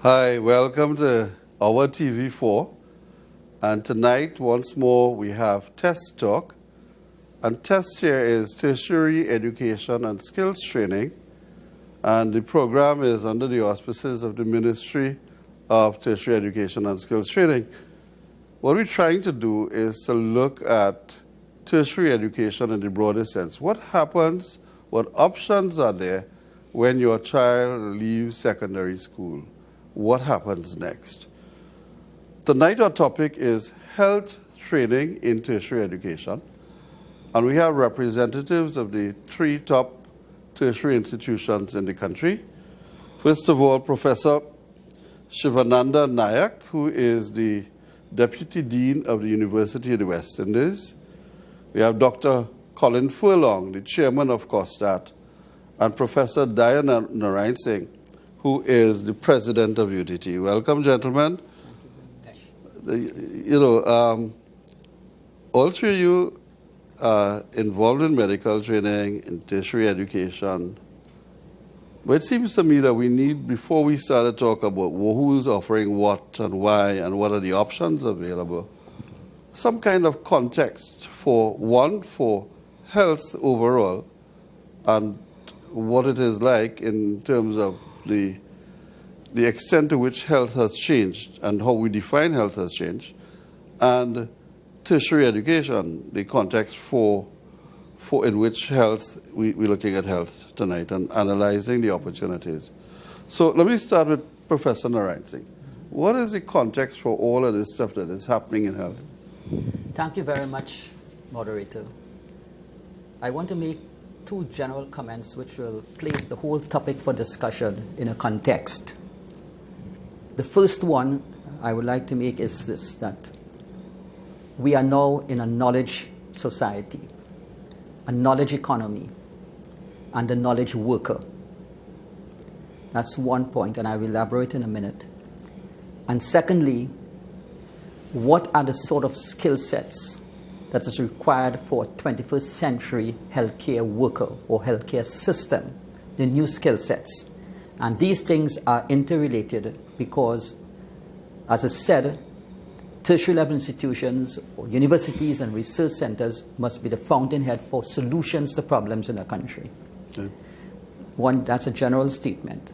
Hi, welcome to our TV4. And tonight, once more, we have Test Talk. And Test here is Tertiary Education and Skills Training. And the program is under the auspices of the Ministry of Tertiary Education and Skills Training. What we're trying to do is to look at tertiary education in the broader sense. What happens, what options are there when your child leaves secondary school? What happens next? Tonight our topic is health training in tertiary education. And we have representatives of the three top tertiary institutions in the country. First of all, Professor Shivananda Nayak, who is the Deputy Dean of the University of the West Indies. We have Dr. Colin Furlong, the Chairman of COSTAT, and Professor Diana Narayan Singh, who is the President of UTT. Welcome, gentlemen. All three of you are involved in medical training, in tertiary education. But it seems to me that we need, before we start to talk about who's offering what and why and what are the options available, some kind of context for health overall and what it is like in terms of the extent to which health has changed and how we define health has changed, and tertiary education, the context for in which health, we're looking at health tonight and analyzing the opportunities. So let me start with Professor Narayan Singh. What is the context for all of this stuff that is happening in health? Thank you very much, moderator. I want to make two general comments which will place the whole topic for discussion in a context. The first one I would like to make is this, that we are now in a knowledge society, a knowledge economy, and a knowledge worker. That's one point, and I will elaborate in a minute. And secondly, what are the sort of skill sets that is required for a 21st century healthcare worker or healthcare system, the new skill sets. And these things are interrelated because, as I said, tertiary level institutions or universities and research centers must be the fountainhead for solutions to problems in the country. Okay. That's a general statement.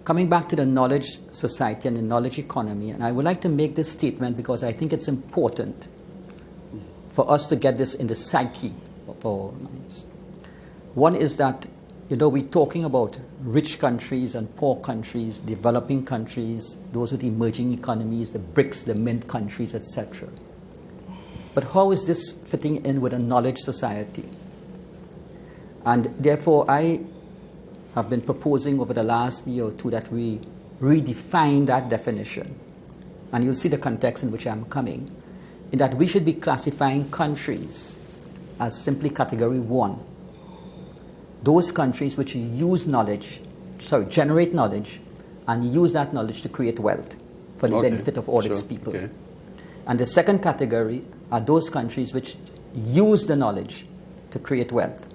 Coming back to the knowledge society and the knowledge economy, and I would like to make this statement because I think it's important for us to get this in the psyche of our minds. One is that, we're talking about rich countries and poor countries, developing countries, those with emerging economies, the BRICS, the Mint countries, etc. But how is this fitting in with a knowledge society? And therefore, I have been proposing over the last year or two that we redefine that definition. And you'll see the context in which I'm coming, in that we should be classifying countries as simply category 1. Those countries which generate knowledge and use that knowledge to create wealth for the benefit of all its people. Okay. And the second category are those countries which use the knowledge to create wealth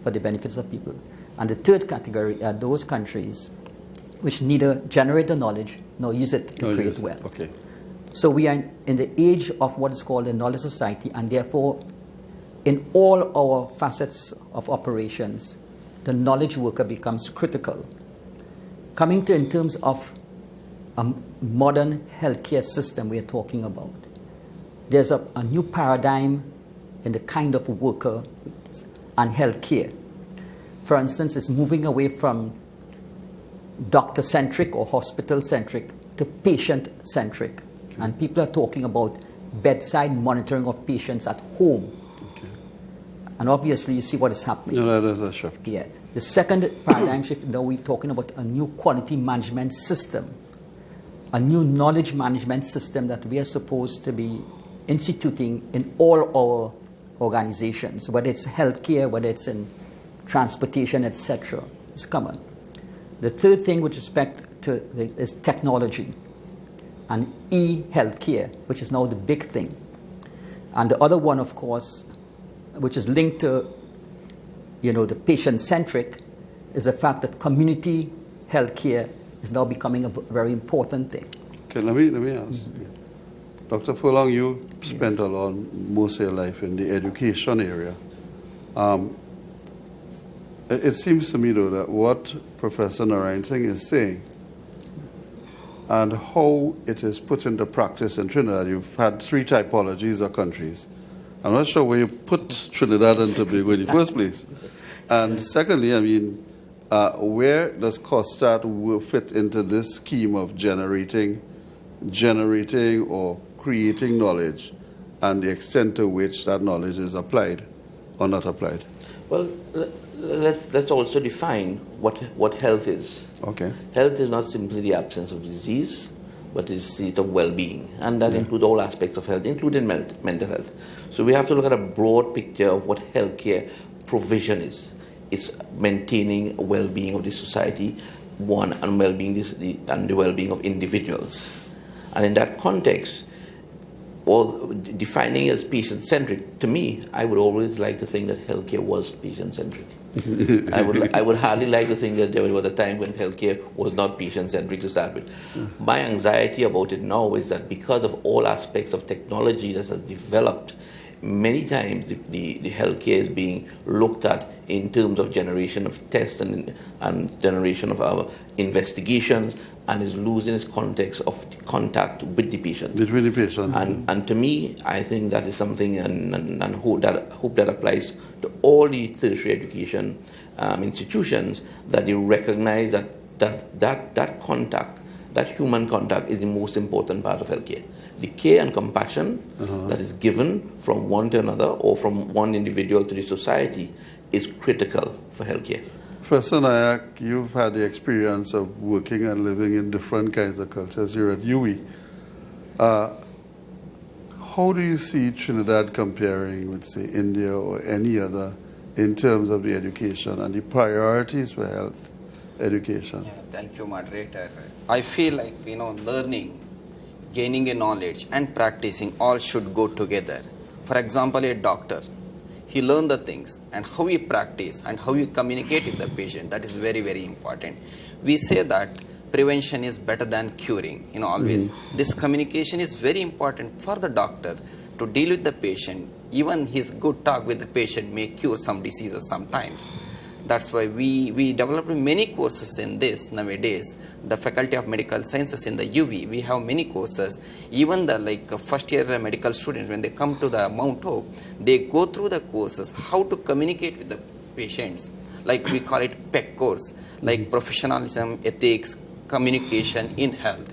for the benefits of people. And the third category are those countries which neither generate the knowledge nor use it to create wealth. Okay. So we are in the age of what is called a knowledge society, and therefore in all our facets of operations, the knowledge worker becomes critical. Coming to in terms of a modern healthcare system we are talking about, there's a new paradigm in the kind of worker and healthcare. For instance, it's moving away from doctor-centric or hospital-centric to patient-centric. Okay. And people are talking about bedside monitoring of patients at home. And obviously, you see what is happening. No, that is a shift. Yeah. The second paradigm shift, now we're talking about a new quality management system, a new knowledge management system that we are supposed to be instituting in all our organizations, whether it's healthcare, whether it's in transportation, etc. It's common. The third thing with respect to is technology and e-healthcare, which is now the big thing. And the other one, of course, which is linked to, the patient-centric, is the fact that community healthcare is now becoming a very important thing. Okay, let me ask you. Dr. Furlong, you spent a lot, most of your life in the education area. It seems to me, though, that what Professor Narayan Singh is saying and how it is put into practice in Trinidad, you've had 3 typologies of countries. I'm not sure where you put Trinidad and Tobago in the first place. And secondly, I mean, where does COSTAT fit into this scheme of generating or creating knowledge and the extent to which that knowledge is applied or not applied? Well, let's also define what health is. Okay. Health is not simply the absence of disease, but is a state of well-being, and that includes all aspects of health, including mental health. So we have to look at a broad picture of what healthcare provision is. It's maintaining well-being of the society, one, and the well-being of individuals. And in that context, defining as patient-centric, to me, I would always like to think that healthcare was patient-centric. I would hardly like to think that there was a time when healthcare was not patient-centric to start with. My anxiety about it now is that because of all aspects of technology that has developed, many times the healthcare is being looked at in terms of generation of tests and generation of our investigations, and is losing its context of contact with the patient. Between the patient. And to me, I think that is something, and hope that applies to all the tertiary education institutions, that they recognize that contact, that human contact, is the most important part of healthcare. The care and compassion that is given from one to another or from one individual to the society is critical for healthcare. Professor Nayak, you've had the experience of working and living in different kinds of cultures. You're at UWI. How do you see Trinidad comparing with, say, India or any other in terms of the education and the priorities for health education? Yeah, thank you, moderator. I feel like, learning, gaining a knowledge, and practicing all should go together. For example, a doctor, he learn the things, and how he practice and how he communicate with the patient, that is very, very important. We say that prevention is better than curing, always. This communication is very important for the doctor to deal with the patient. Even his good talk with the patient may cure some diseases sometimes. That's why we developed many courses in this nowadays. The Faculty of Medical Sciences in the UV, we have many courses. Even the first year medical students, when they come to the Mount Hope, they go through the courses, how to communicate with the patients. Like we call it PEC course, like professionalism, ethics, communication in health,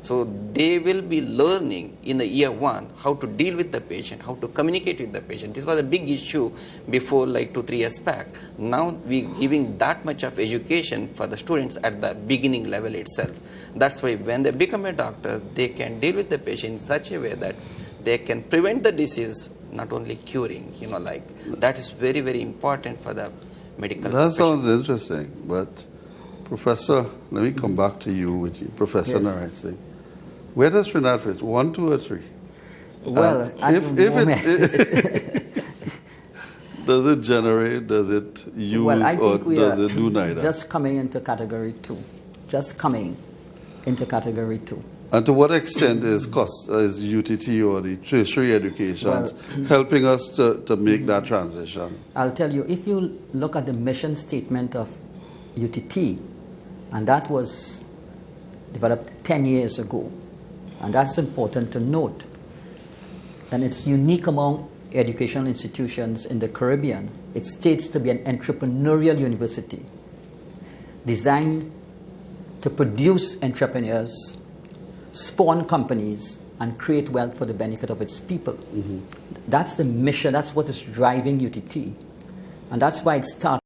So they will be learning in the year 1 how to deal with the patient, how to communicate with the patient. This was a big issue before, 2-3 years back. Now we giving that much of education for the students at the beginning level itself. That's why when they become a doctor, they can deal with the patient in such a way that they can prevent the disease, not only curing. That is very, very important for the medical profession. That sounds interesting, but Professor, let me come back to you with you, Professor Narayan Singh. Where does Trinidad fit? 1, 2, or 3? Well, does it generate? Does it use? Well, I or think we does are it do neither? just coming into category 2. Just coming into category 2. And to what extent is UTT or the tertiary education helping us to make that transition? I'll tell you, if you look at the mission statement of UTT, and that was developed 10 years ago, and that's important to note, and it's unique among educational institutions in the Caribbean. It states to be an entrepreneurial university designed to produce entrepreneurs, spawn companies, and create wealth for the benefit of its people. That's the mission, that's what is driving UTT, and that's why it started